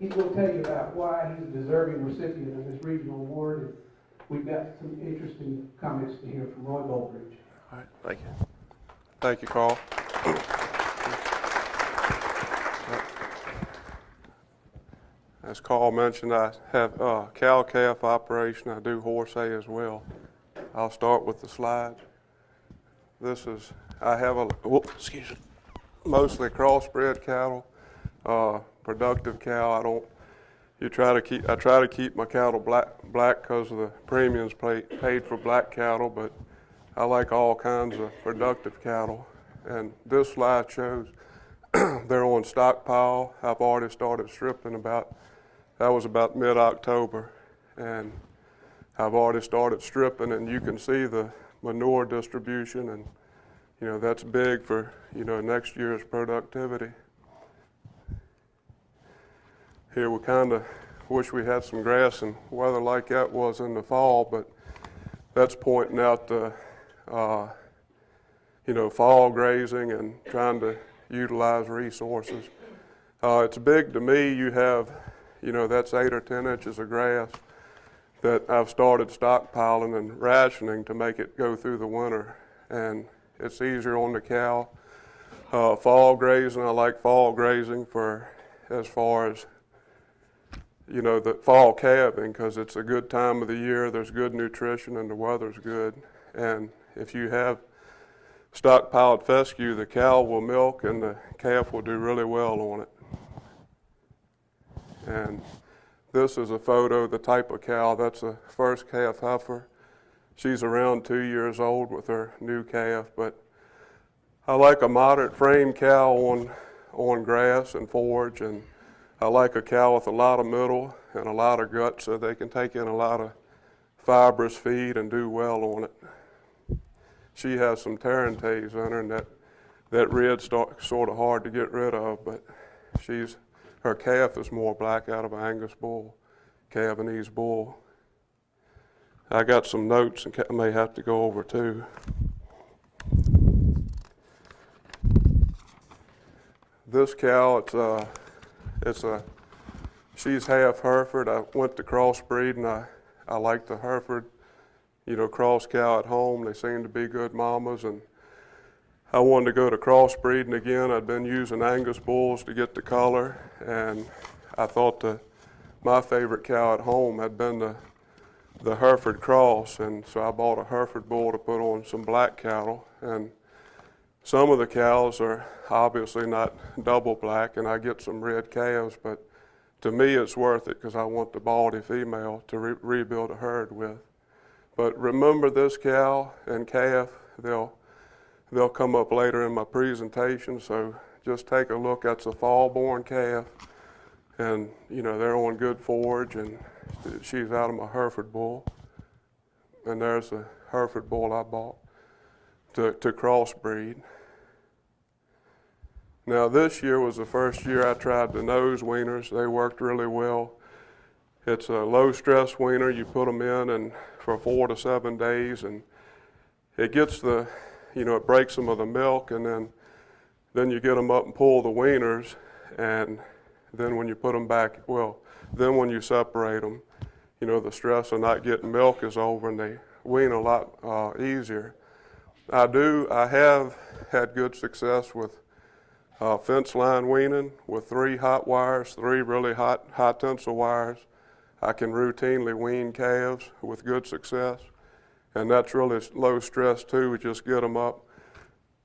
he's going to tell you about why he's a deserving recipient of this regional award. And we've got some interesting comments to hear from Roy Boldridge. All right, thank you. Thank you, Carl. As Carl mentioned, I have a cow-calf operation. I do horse hay as well. I'll start with the slide. I have mostly crossbred cattle, productive cow. I try to keep my cattle black because of the premiums paid for black cattle, but I like all kinds of productive cattle. And this slide shows they're on stockpile. I've already started stripping that was about mid-October. And I've already started stripping, and you can see the manure distribution, and that's big for next year's productivity. Here we kind of wish we had some grass and weather like that was in the fall, but that's pointing out the fall grazing and trying to utilize resources. It's big to me. You have that's 8 or 10 inches of grass that I've started stockpiling and rationing to make it go through the winter, and it's easier on the cow. Fall grazing, I like fall grazing for as far as the fall calving, because it's a good time of the year. There's good nutrition and the weather's good. And if you have stockpiled fescue, the cow will milk and the calf will do really well on it. And this is a photo of the type of cow. That's a first calf heifer. She's around 2 years old with her new calf, but I like a moderate frame cow on grass and forage, and I like a cow with a lot of middle and a lot of gut so they can take in a lot of fibrous feed and do well on it. She has some tarantays in her, and that red's sort of hard to get rid of, but her calf is more black out of an Angus bull, Cavanese bull. I got some notes and I may have to go over too. This cow, she's half Hereford. I went to crossbreed, and I like the Hereford, cross cow at home. They seem to be good mamas, and I wanted to go to crossbreeding again. I'd been using Angus bulls to get the color, and I thought my favorite cow at home had been the Hereford cross, and so I bought a Hereford bull to put on some black cattle. And some of the cows are obviously not double black, and I get some red calves, but to me it's worth it because I want the baldy female to rebuild a herd with. But remember, this cow and calf, they'll come up later in my presentation, so just take a look. That's a fall-born calf, and they're on good forage, and she's out of my Hereford bull. And there's the Hereford bull I bought to crossbreed. Now this year was the first year I tried the nose weaners. They worked really well. It's a low-stress weaner. You put them in and for 4 to 7 days, and it gets it breaks some of the milk, and then you get them up and pull the weaners, and then when you put them back, then when you separate them, the stress of not getting milk is over, and they wean a lot easier. I have had good success with fence line weaning with 3 hot wires, 3 really hot high tensile wires. I can routinely wean calves with good success, and that's really low stress too. We just get them up,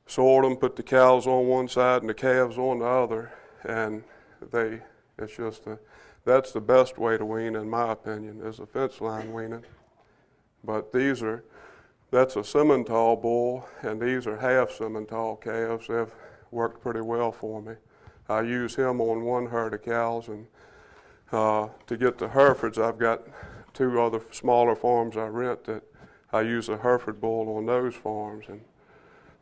sort them, put the cows on one side and the calves on the other, and that's the best way to wean, in my opinion, is a fence line weaning. But that's a Simmental bull, and these are half Simmental calves. They've worked pretty well for me. I use him on one herd of cows, and to get the Herefords, I've got 2 other smaller farms I rent that I use a Hereford bull on those farms. And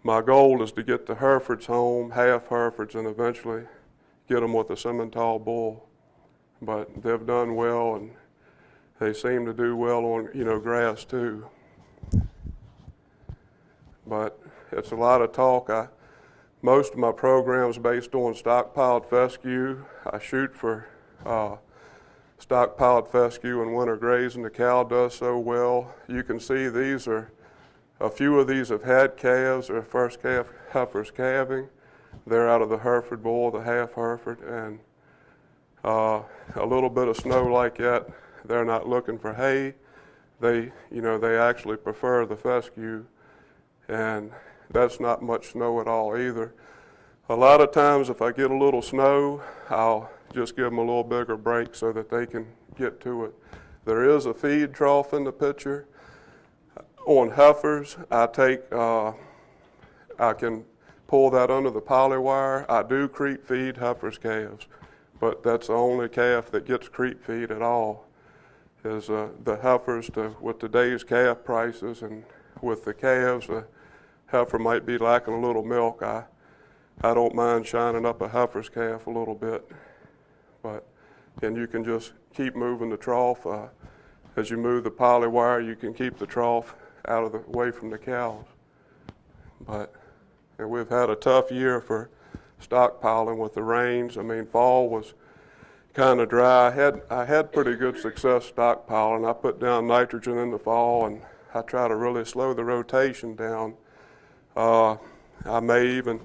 my goal is to get the Herefords home, half Herefords, and eventually get them with a Simmental bull. But they've done well, and they seem to do well on grass too. But it's a lot of talk. Most of my program's based on stockpiled fescue. I shoot for stockpiled fescue and winter grazing. The cow does so well. You can see a few of these have had calves, or first calf heifers calving. They're out of the Hereford bull, the half Hereford, and a little bit of snow like that, they're not looking for hay. They actually prefer the fescue, and that's not much snow at all either. A lot of times if I get a little snow, I'll just give them a little bigger break so that they can get to it. There is a feed trough in the picture. On heifers, I can pull that under the poly wire. I do creep feed heifers' calves, but that's the only calf that gets creep feed at all is the heifers. With today's calf prices and with the calves, a heifer might be lacking a little milk. I don't mind shining up a heifer's calf a little bit, and you can just keep moving the trough. As you move the poly wire, you can keep the trough away from the cows. And we've had a tough year for stockpiling with the rains. I mean, fall was kind of dry. I had pretty good success stockpiling. I put down nitrogen in the fall, and I try to really slow the rotation down. I may even,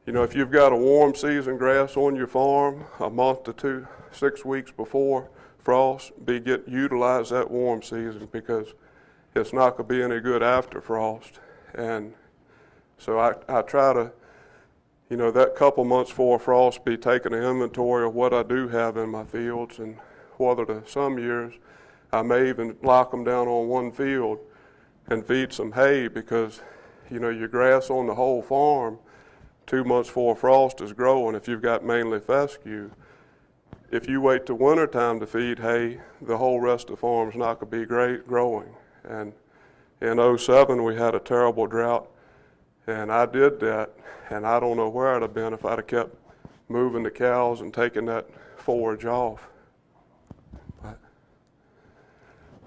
if you've got a warm season grass on your farm, a month to 6 weeks before frost, utilize that warm season, because it's not going to be any good after frost. And so I try to, that couple months before frost, be taking an inventory of what I do have in my fields, and some years I may even lock them down on one field and feed some hay, because your grass on the whole farm 2 months before frost is growing if you've got mainly fescue. If you wait till wintertime to feed hay, the whole rest of the farm's not going to be growing. And in 2007 we had a terrible drought, and I did that, and I don't know where I'd have been if I'd have kept moving the cows and taking that forage off.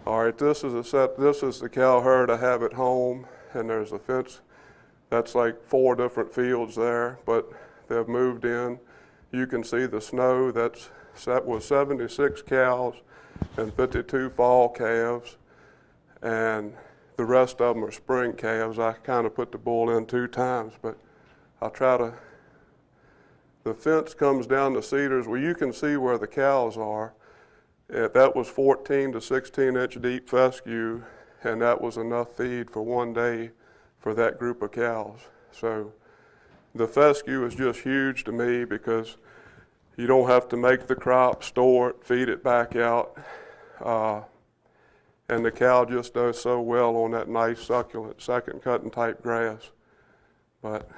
All right, this is the cow herd I have at home, and there's a fence. That's like 4 different fields there, but they've moved in. You can see the snow. That was 76 cows and 52 fall calves, and the rest of them are spring calves. I kind of put the bull in 2 times, but the fence comes down to cedars. Well, you can see where the cows are. That was 14 to 16 inch deep fescue, and that was enough feed for one day for that group of cows. So the fescue is just huge to me, because you don't have to make the crop, store it, feed it back out. And the cow just does so well on that nice succulent second cutting type grass. But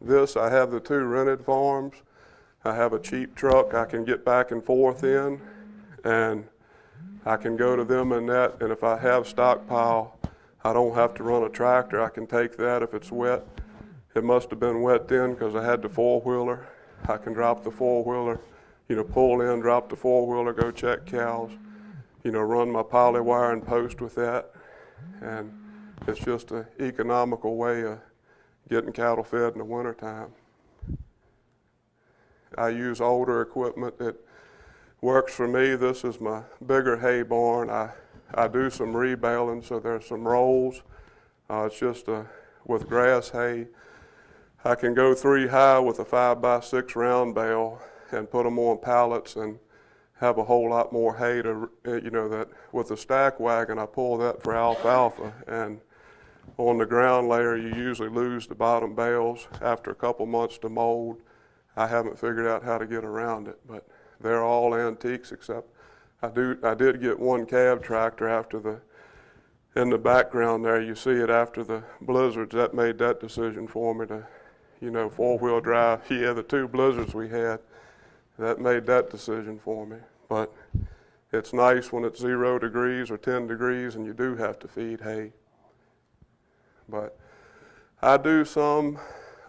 I have the 2 rented farms. I have a cheap truck I can get back and forth in, and I can go to them in that, and if I have stockpile, I don't have to run a tractor. I can take that if it's wet. It must have been wet then, because I had the 4-wheeler. I can drop the 4-wheeler, pull in, drop the 4-wheeler, go check cows, run my poly wire and post with that. And it's just an economical way of getting cattle fed in the wintertime. I use older equipment that works for me. This is my bigger hay barn. I do some rebaling, so there's some rolls. It's just with grass hay. I can go 3 high with a 5x6 round bale and put them on pallets and have a whole lot more hay to, that with the stack wagon, I pull that for alfalfa, and on the ground layer, you usually lose the bottom bales after a couple months to mold. I haven't figured out how to get around it, but they're all antiques, except I did get 1 cab tractor in the background there. You see it after the blizzards. That made that decision for me to, 4-wheel drive. Yeah, the 2 blizzards we had, that made that decision for me. But it's nice when it's 0 degrees or 10 degrees and you do have to feed hay. But I do sometimes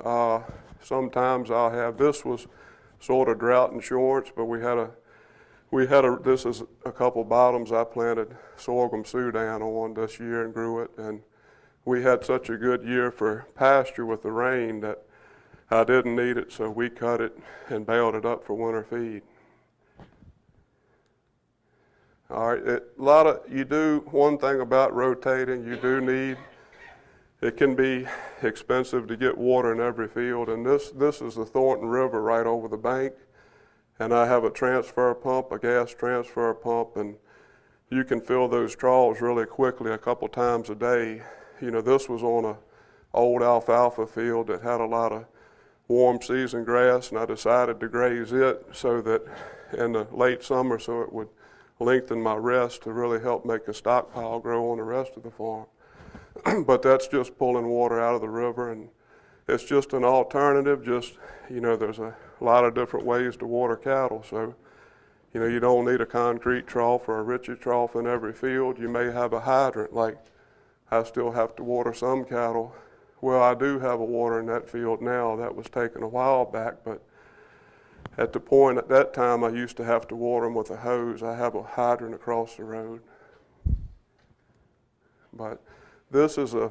I'll have, this was sort of drought insurance, but this is a couple bottoms I planted sorghum Sudan on this year and grew it, and we had such a good year for pasture with the rain that I didn't need it, so we cut it and baled it up for winter feed. All right, you do one thing about rotating, you do need, it can be expensive to get water in every field, and this is the Thornton River right over the bank, and I have a transfer pump, a gas transfer pump, and you can fill those troughs really quickly a couple times a day. You know, this was on a old alfalfa field that had a lot of warm season grass, and I decided to graze it so that in the late summer so it would lengthen my rest to really help make a stockpile grow on the rest of the farm. But that's just pulling water out of the river, and it's just an alternative. Just, you know, there's a lot of different ways to water cattle, so you know, you don't need a concrete trough or a Ritchie trough in every field. You may have a hydrant, like I still have to water some cattle. Well, I do have a water in that field now. That was taken a while back, but at the point at that time I used to have to water them with a hose. I have a hydrant across the road. But this is a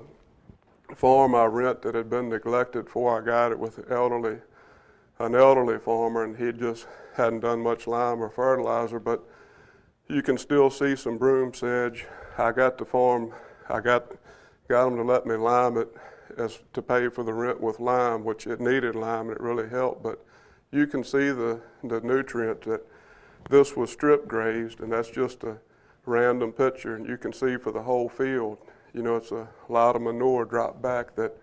farm I rent that had been neglected before I got it with an elderly farmer, and he just hadn't done much lime or fertilizer, but you can still see some broom sedge. I got the farm, I got them to let me lime it as to pay for the rent with lime, which it needed lime and it really helped, but you can see the nutrient that this was strip grazed, and that's just a random picture, and you can see for the whole field. You know, it's a lot of manure dropped back that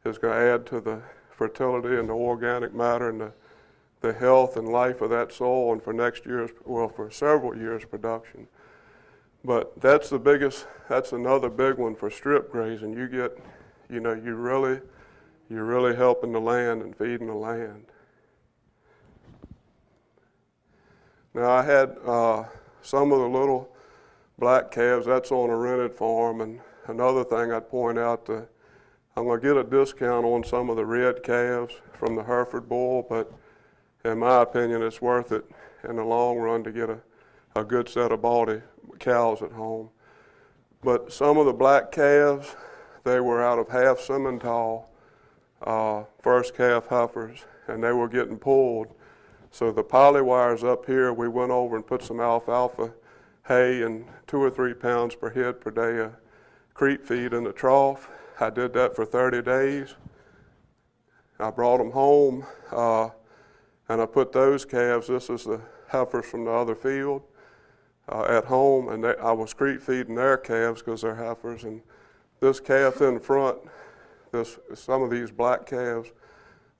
is going to add to the fertility and the organic matter and the health and life of that soil, and for next year's, well, for several years' production. But that's another big one for strip grazing. You get, you know, you're really helping the land and feeding the land. Now I had some of the little black calves, that's on a rented farm, and another thing I'd point out, I'm going to get a discount on some of the red calves from the Hereford bull, but in my opinion it's worth it in the long run to get a good set of baldy cows at home. But some of the black calves, they were out of half Simmental first calf heifers, and they were getting pulled. So the poly wires up here, we went over and put some alfalfa hay and 2 or 3 pounds per head per day of creep feed in the trough. I did that for 30 days. I brought them home, and I put those calves, this is the heifers from the other field, at home, and I was creep feeding their calves because they're heifers. And this calf in front, some of these black calves,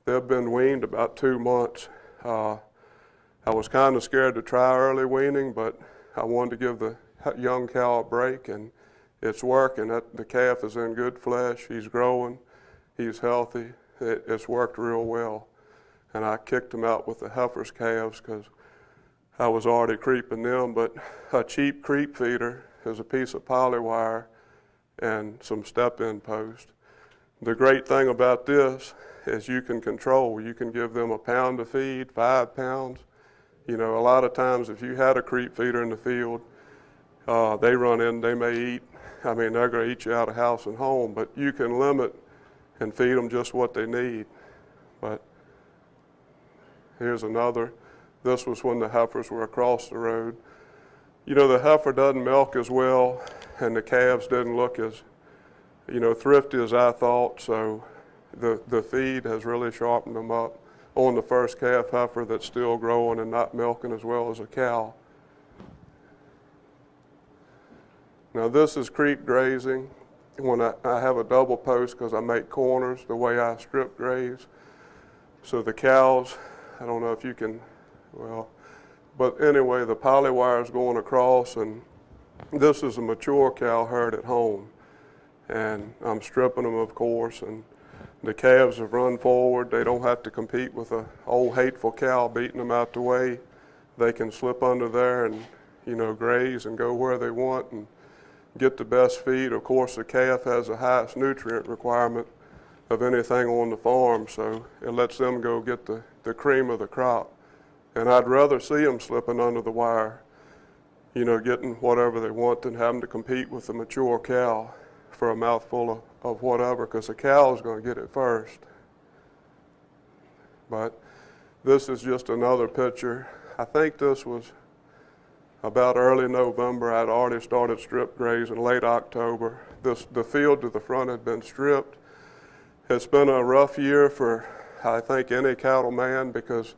they've been weaned about 2 months. I was kind of scared to try early weaning, but I wanted to give the young cow a break, and it's working. The calf is in good flesh. He's growing. He's healthy. It's worked real well. And I kicked him out with the heifer's calves because I was already creeping them. But a cheap creep feeder is a piece of poly wire and some step-in post. The great thing about this is you can control. You can give them a pound of feed, 5 pounds. You know, a lot of times if you had a creep feeder in the field, they run in, they may eat. I mean, they're going to eat you out of house and home, but you can limit and feed them just what they need. But here's another. This was when the heifers were across the road. You know, the heifer doesn't milk as well, and the calves didn't look as, you know, thrifty as I thought, so the feed has really sharpened them up on the first calf heifer that's still growing and not milking as well as a cow. Now this is creep grazing. When I have a double post because I make corners the way I strip graze. So the cows, I don't know if you can, well, but anyway, the poly wire is going across, and this is a mature cow herd at home. And I'm stripping them, of course, and the calves have run forward. They don't have to compete with an old hateful cow beating them out the way. They can slip under there and, you know, graze and go where they want and get the best feed. Of course, the calf has the highest nutrient requirement of anything on the farm, so it lets them go get the cream of the crop. And I'd rather see them slipping under the wire, you know, getting whatever they want than having to compete with the mature cow for a mouthful of whatever, because the cow is going to get it first. But this is just another picture. I think this was about early November. I'd already started strip grazing late October. The field to the front had been stripped. It's been a rough year for, I think, any cattleman, because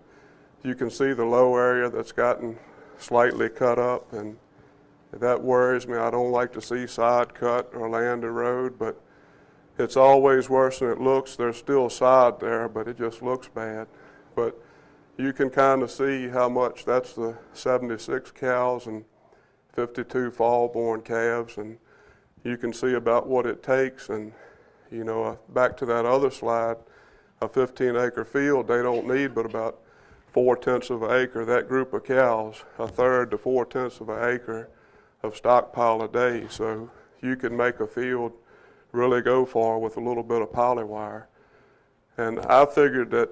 you can see the low area that's gotten slightly cut up, and that worries me. I don't like to see sod cut or land erode, but it's always worse than it looks. There's still sod there, but it just looks bad. But you can kind of see how much. That's the 76 cows and 52 fall-born calves, and you can see about what it takes. And you know, back to that other slide, a 15-acre field, they don't need but about 4/10 of an acre. That group of cows, 1/3 to 4/10 of an acre of stockpile a day. So you can make a field really go far with a little bit of poly wire. And I figured that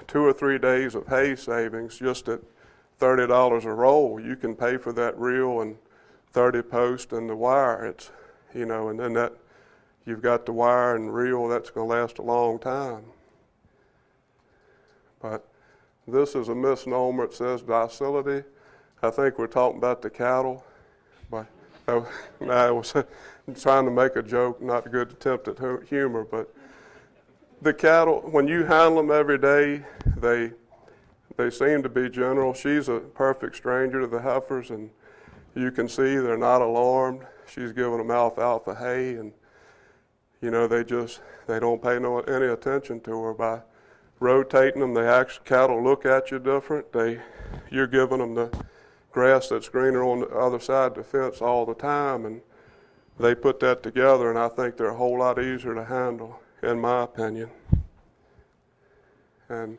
2 or 3 days of hay savings, just at $30 a roll, you can pay for that reel and 30 posts and the wire. It's, you know, and then that you've got the wire and reel, that's going to last a long time. But this is a misnomer. It says docility. I think we're talking about the cattle. But I was trying to make a joke, not a good attempt at humor. But the cattle, when you handle them every day, they seem to be general. She's a perfect stranger to the heifers, and you can see they're not alarmed. She's giving them alfalfa hay, and you know, they don't pay any attention to her. By rotating them, cattle look at you different. You're giving them the grass that's greener on the other side of the fence all the time, and they put that together, and I think they're a whole lot easier to handle, in my opinion. And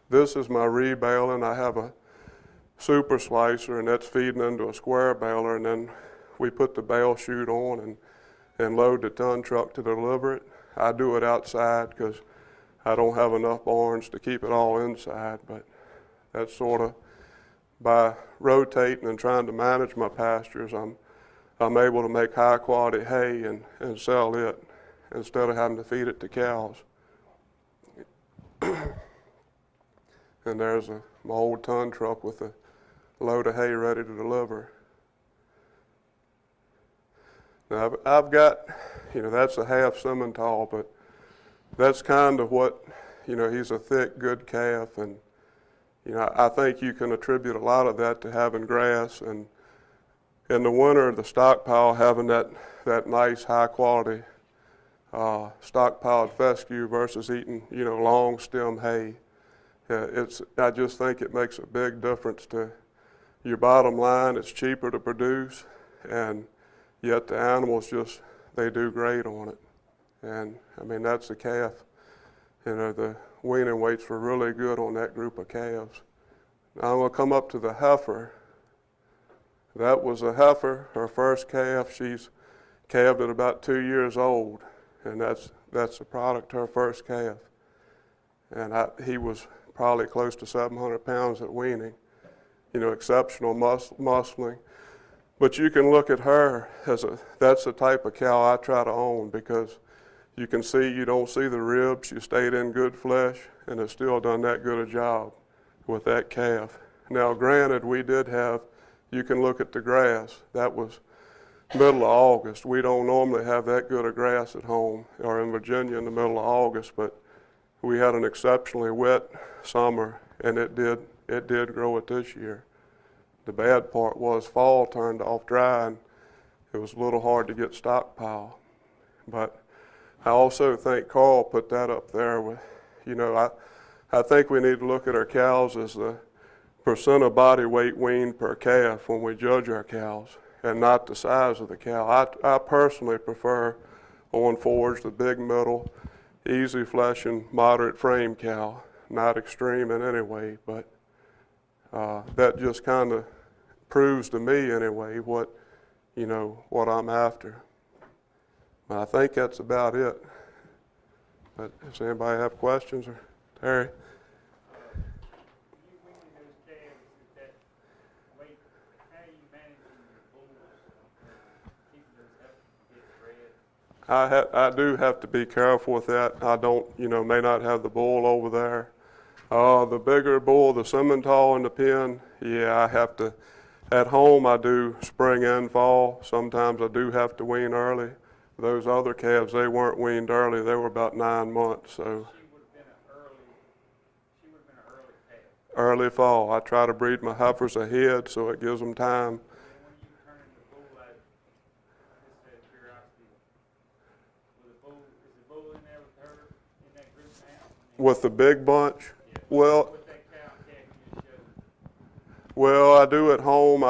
this is my rebaling. I have a super slicer, and that's feeding into a square baler, and then we put the bale chute on and load the ton truck to deliver it. I do it outside because I don't have enough barns to keep it all inside, but that's sort of, by rotating and trying to manage my pastures, I'm able to make high quality hay and sell it instead of having to feed it to cows. And there's my old ton truck with a load of hay ready to deliver. Now I've got, you know, that's a half Simmental, but that's kind of what, you know, he's a thick, good calf, and you know, I think you can attribute a lot of that to having grass, and in the winter, the stockpile having that nice, high quality stockpiled fescue versus eating, you know, long stem hay. I just think it makes a big difference to your bottom line. It's cheaper to produce, and yet the animals they do great on it. And I mean, that's the calf. You know, the weaning weights were really good on that group of calves. Now I'm going to come up to the heifer. That was a heifer, her first calf. She's calved at about 2 years old, and that's the product, her first calf. And he was probably close to 700 pounds at weaning. You know, exceptional muscling. But you can look at her that's the type of cow I try to own, because you can see, you don't see the ribs. She stayed in good flesh and has still done that good a job with that calf. Now, granted, we did have, you can look at the grass. That was middle of August. We don't normally have that good of grass at home or in Virginia in the middle of August, but we had an exceptionally wet summer, and it did grow it this year. The bad part was fall turned off dry, and it was a little hard to get stockpile. But I also think Carl put that up there with, you know, I think we need to look at our cows as the percent of body weight weaned per calf when we judge our cows, and not the size of the cow. I personally prefer on forage the big middle, easy fleshing, moderate frame cow, not extreme in any way, but that just kind of proves to me anyway what I'm after. But I think that's about it. But does anybody have questions? Or Terry? I do have to be careful with that. I don't, may not have the bull over there. The bigger bull, the Simmental in the pen, yeah, I have to At home, I do spring and fall. Sometimes I do have to wean early. Those other calves, they weren't weaned early. They were about 9 months, so. She would have been an early calf. Early fall. I try to breed my heifers ahead so it gives them time. And when you turn in the bull, just out of curiosity, is the bull in there with her in that group now? With the big bunch? Yeah. Well, With that cow you just showed. well, I do at home.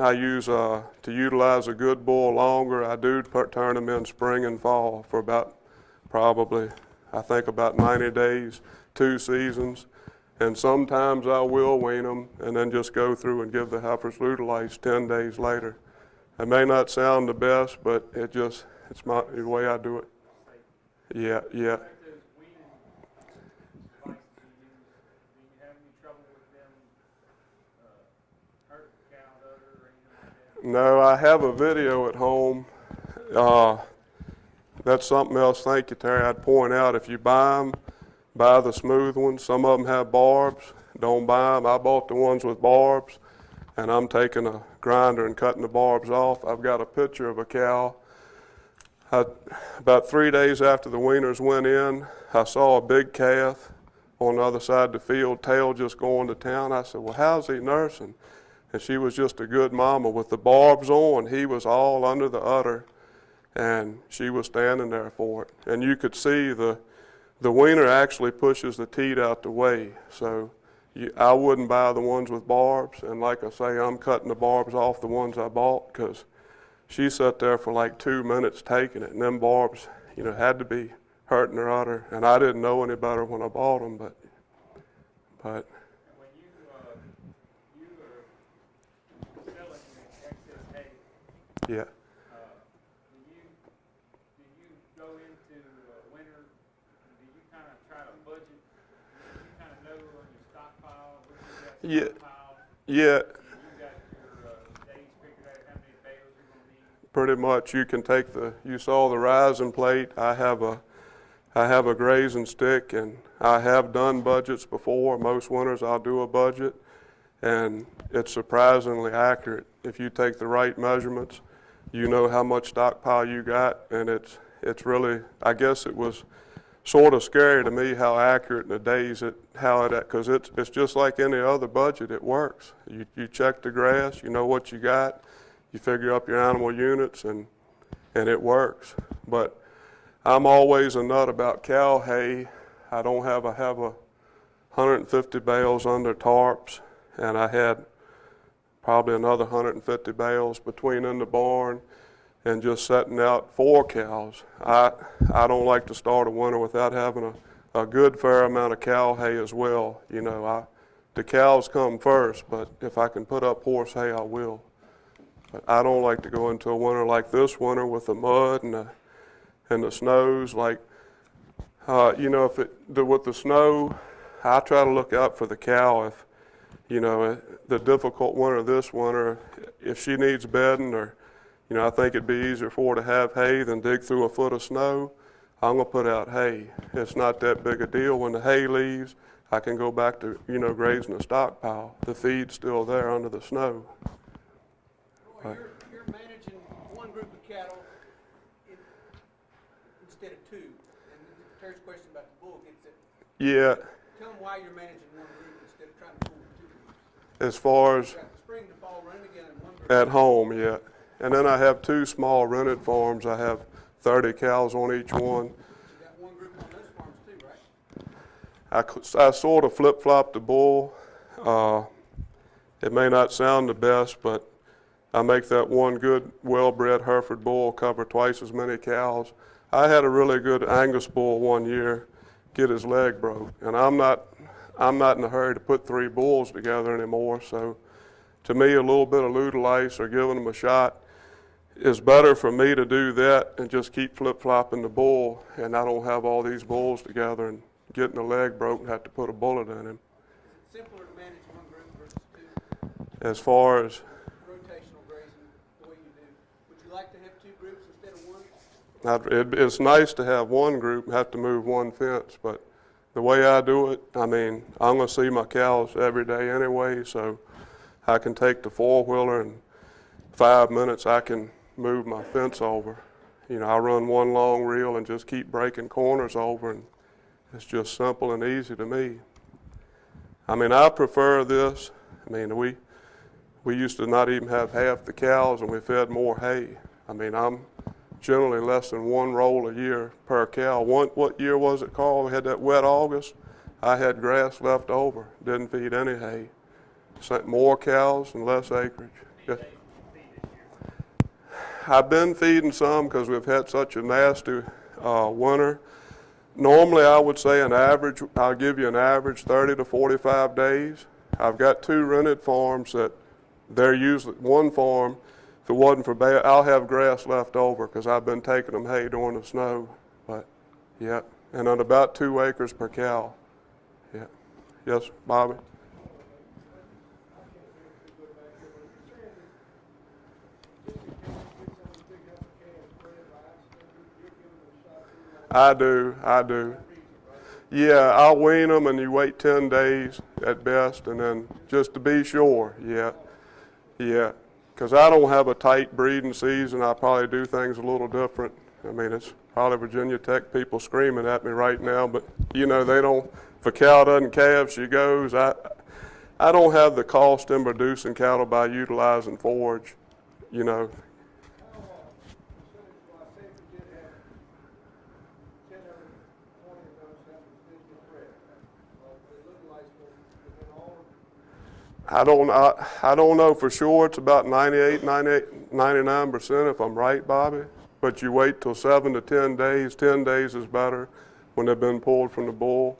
I use to utilize a good bull longer. I do turn them in spring and fall for about probably, I think about 90 days, 2 seasons. And sometimes I will wean them and then just go through and give the heifers Lutalice 10 days later. It may not sound the best, but it's the way I do it. Yeah, yeah. Like those weaning devices you use, do you have any trouble with them hurting the cow udder or anything like that? No, I have a video at home. That's something else, thank you, Terry. I'd point out, if you buy them, buy the smooth ones. Some of them have barbs. Don't buy them. I bought the ones with barbs, and I'm taking a grinder and cutting the barbs off. I've got a picture of a cow. About 3 days after the weaners went in, I saw a big calf on the other side of the field, tail just going to town. I said, well, how's he nursing? And she was just a good mama with the barbs on. He was all under the udder, and she was standing there for it. And you could see the weaner actually pushes the teat out the way. So I wouldn't buy the ones with barbs. And like I say, I'm cutting the barbs off the ones I bought, because she sat there for like 2 minutes taking it. And them barbs, had to be hurting her udder. And I didn't know any better when I bought them, but. When you are selling your excess hay, Yeah. do you go into winter, do you kind of try to budget? Do you kind of know on your stockpile what you got stockpiled? Yeah. You got your days figured out how many bales you're going to need? Pretty much. You can take you saw the rising plate. I have a grazing stick, and I have done budgets before. Most winters I'll do a budget, and it's surprisingly accurate. If you take the right measurements, you know how much stockpile you got, and it's really, I guess it was sort of scary to me how accurate in the days because it's just like any other budget. It works. You check the grass, you know what you got, you figure up your animal units, and it works. But I'm always a nut about cow hay. I have 150 bales under tarps, and I had probably another 150 bales between in the barn and just setting out 4 cows. I don't like to start a winter without having a good fair amount of cow hay as well. The cows come first, but if I can put up horse hay, I will. But I don't like to go into a winter like this winter with the mud and the snows. Like, with the snow, I try to look out for the cow. If, the difficult winter this winter, if she needs bedding, or, I think it'd be easier for her to have hay than dig through a foot of snow, I'm going to put out hay. It's not that big a deal. When the hay leaves, I can go back to, grazing the stockpile. The feed's still there under the snow. Well, you're managing one group of cattle instead of 2. And Terry's question about the bull gets it. Yeah. Tell them why you're managing one group instead of trying to fool 2 groups. As far as You got the spring to fall running again in one group. at home, yeah. And then I have 2 small rented farms. I have 30 cows on each one. You got one group on those farms too, right? I sort of flip-flop the bull. It may not sound the best, but I make that one good, well-bred Hereford bull cover twice as many cows. I had a really good Angus bull one year get his leg broke, and I'm not in a hurry to put 3 bulls together anymore. So, to me, a little bit of Lutalice or giving them a shot is better for me to do that and just keep flip-flopping the bull, and I don't have all these bulls together and getting a leg broke and have to put a bullet in him. Is it simpler to manage one group versus 2? As far as Rotational grazing, the way you do. Would you like to have 2 groups instead of 1? it's nice to have one group and have to move one fence, but the way I do it, I'm going to see my cows every day anyway, so I can take the four-wheeler and 5 minutes I can move my fence over. You know, I run one long reel and just keep breaking corners over, and it's just simple and easy to me. I mean, I prefer this. I mean, we used to not even have half the cows, and we fed more hay. I mean, I'm generally less than one roll a year per cow. What year was it, Carl? We had that wet August. I had grass left over. Didn't feed any hay. Sent more cows and less acreage. Yes. I've been feeding some because we've had such a nasty winter. Normally, I would say an average, I'll give you an average 30 to 45 days. I've got 2 rented farms that they're usually, one farm, if it wasn't for bad, I'll have grass left over because I've been taking them hay during the snow. But, yeah, and on about 2 acres per cow. Yeah. Yes, Bobby? I do. Yeah, I'll wean them and you wait 10 days at best, and then just to be sure, yeah. Because I don't have a tight breeding season. I probably do things a little different. I mean, it's probably Virginia Tech people screaming at me right now, but you know, they don't, if a cow doesn't calve, she goes. I don't have the cost in producing cattle by utilizing forage, you know. I don't know for sure. It's about 99% if I'm right, Bobby. But you wait till 7 to 10 days. 10 days is better when they've been pulled from the bull,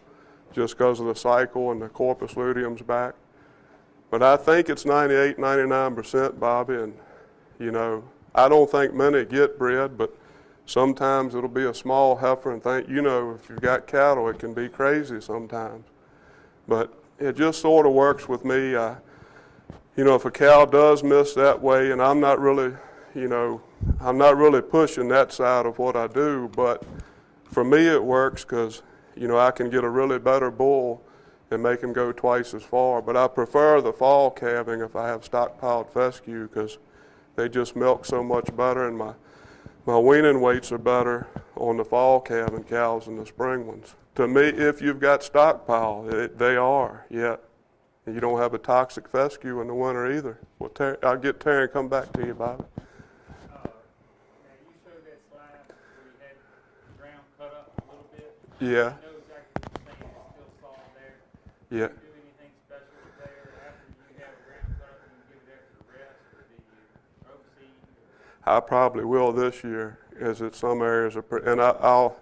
just because of the cycle and the corpus luteum's back. But I think it's 98, 99%, Bobby. And you know, I don't think many get bred, but sometimes it'll be a small heifer and think, you know, if you've got cattle, it can be crazy sometimes. But it just sort of works with me. You know, if a cow does miss that way, and I'm not really, you know, I'm not really pushing that side of what I do, but for me it works because, you know, I can get a really better bull and make him go twice as far. But I prefer the fall calving if I have stockpiled fescue because they just milk so much better, and my weaning weights are better on the fall calving cows than the spring ones. To me, if you've got stockpile, they are, yeah. And you don't have a toxic fescue in the winter either. Well, I'll get Terry and come back to you, Bobby. Now you showed that slide where you had the ground cut up a little bit. Yeah. I know exactly what you're saying, it's still soft there. Yeah. Do you do anything special there after you have the ground cut up and you give it extra rest, or do you overseed? I probably will this year, as it's some areas are, and I'll,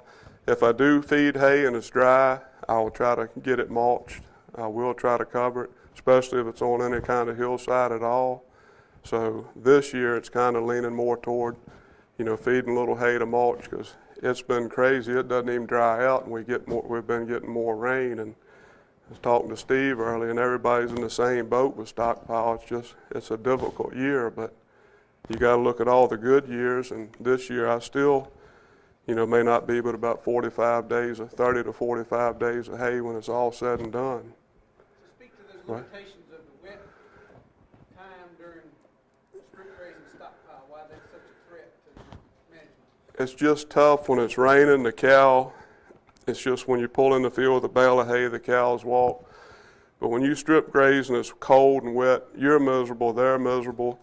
if I do feed hay and it's dry, I'll try to get it mulched. I will try to cover it, especially if it's on any kind of hillside at all. So this year it's kind of leaning more toward, you know, feeding a little hay to mulch because it's been crazy. It doesn't even dry out, and we've been getting more rain. And I was talking to Steve earlier, and everybody's in the same boat with stockpile. It's a difficult year, but you got to look at all the good years. And this year I still, you know, may not be but about 45 days, or 30 to 45 days of hay when it's all said and done. Limitations of the wet time during strip grazing stockpile, why that's such a threat to management? It's just tough when it's raining. The cow, it's just when you pull in the field with a bale of hay, the cows walk. But when you strip graze and it's cold and wet, you're miserable, they're miserable.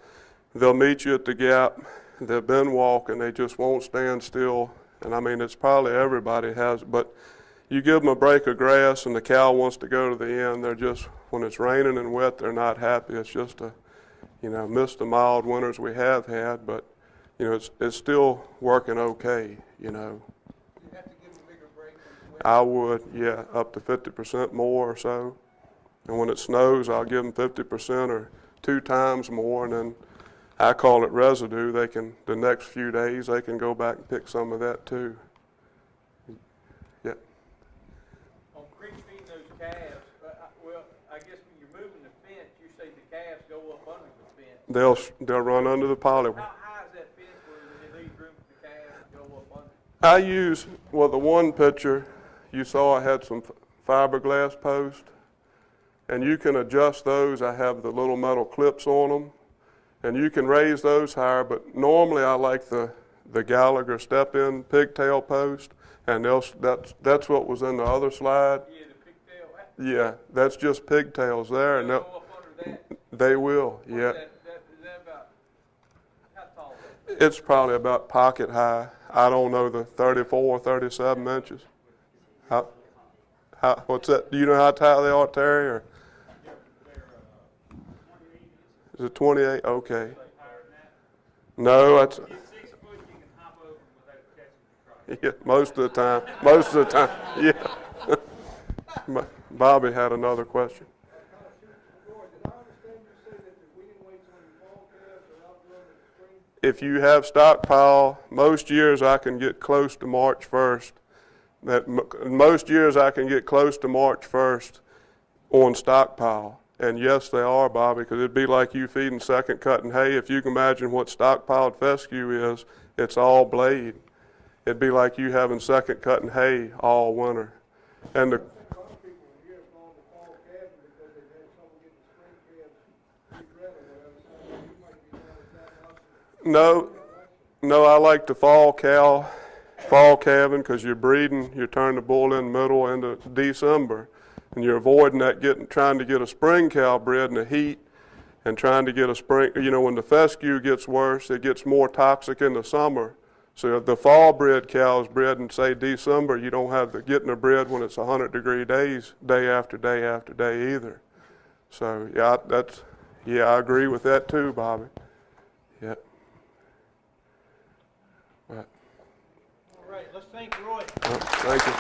They'll meet you at the gap. They've been walking, they just won't stand still. And I mean, it's probably everybody has it, but you give them a break of grass and the cow wants to go to the end. They're just, when it's raining and wet, they're not happy. It's just you know, miss the mild winters we have had, but, you know, it's still working okay, you know. You have to give them a bigger break. I would, yeah, up to 50% more or so. And when it snows, I'll give them 50% or 2 times more, and then I call it residue. They can, the next few days, they can go back and pick some of that too. On creek feeding those calves, well, I guess when you're moving the fence, you say the calves go up under the fence. They'll run under the poly. How high is that fence where it leaves room for the calves to go up under? I use, well, the one picture you saw, I had some fiberglass posts. And you can adjust those. I have the little metal clips on them. And you can raise those higher, but normally I like the Gallagher step-in pigtail post, and that's what was in the other slide. Yeah, the pigtail. Yeah, that's just pigtails there, and They'll go up under that. they will, What yeah. is that about, how tall is It's probably about pocket high. I don't know, the 34, 37 inches. What's that? Do you know how tall they are, Terry? Or is it 28? Okay. No, that's 6 foot, you can hop over without catching the crotch. yeah, most of the time. Most of the time, yeah. Bobby had another question. If you have stockpile, most years I can get close to March 1st. Most years I can get close to March 1st on stockpile. And yes, they are, Bobby, because it'd be like you feeding second cutting hay. If you can imagine what stockpiled fescue is, it's all blade. It'd be like you having second cutting hay all winter. And the No, I like the fall calving because you're breeding, you're turning the bull in the middle into December, and you're avoiding that trying to get a spring cow bred in the heat and trying to get a spring, when the fescue gets worse, it gets more toxic in the summer. So if the fall bred cow is bred in, say, December, you don't have getting her bred when it's 100-degree days, day after day after day either. So, yeah, I agree with that too, Bobby. Yeah. All right, let's thank Roy. Thank you.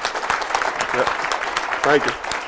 Yep. Thank you.